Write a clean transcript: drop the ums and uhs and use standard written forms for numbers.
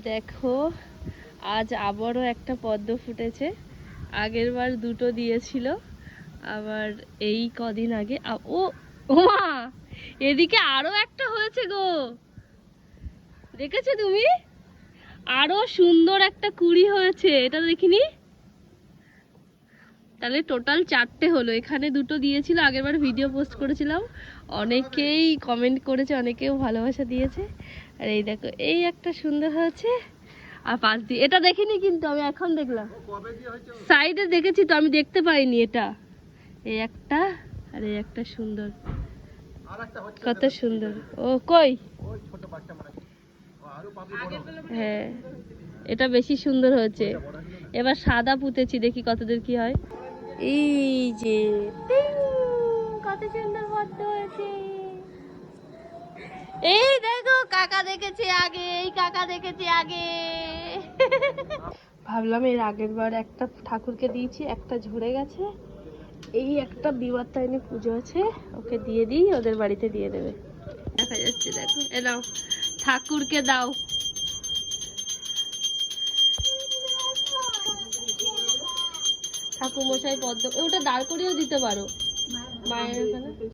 দেখো আজ আবারও একটা পদ্ম ফুটেছে। আগের বার দুটো দিয়েছিল, আবার এই কদিন আগে ও মা, এদিকে আরো একটা হয়েছে গো, দেখেছো তুমি? আরো সুন্দর একটা কুড়ি হয়েছে, এটা দেখিনি? তাহলে টোটাল 4টে হলো। এখানে দুটো দিয়েছিল, আগেরবার ভিডিও পোস্ট করেছিলাম, অনেকেই কমেন্ট করেছে, অনেকেও ভালোবাসা দিয়েছে। আর এই দেখো এই একটা সুন্দর হয়েছে, আর পাশ দিয়ে এটা দেখিনি, কিন্তু আমি এখন দেখলাম, সাইডে দেখেছি তো, আমি দেখতে পাইনি এটা। এই একটা, আর এই একটা সুন্দর, কত সুন্দর। ও কই, হ্যাঁ এটা বেশি সুন্দর হয়েছে। এবার সাদা পুঁতেছি, দেখি কতদূর কি হয়। এই যে কত সুন্দর পদ্ম হয়েছে। এই দেখো কাকা দেখেছে আগে, এই কাকা দেখেছে আগে। ভাবলাম এর আগের বার একটা ঠাকুরকে দিয়েছি, একটা ঝরে গেছে, এই একটা বিবারটাইনে পুজো আছে, ওকে দিয়ে দিই, ওদের বাড়িতে দিয়ে দেবে। দেখা যাচ্ছে, দেখো এ নাও, ঠাকুরকে দাও। ঠাকুর মশাই পদ্ম, ওটা দাঁড় করিয়েও দিতে পারো মায়ের ওখানে।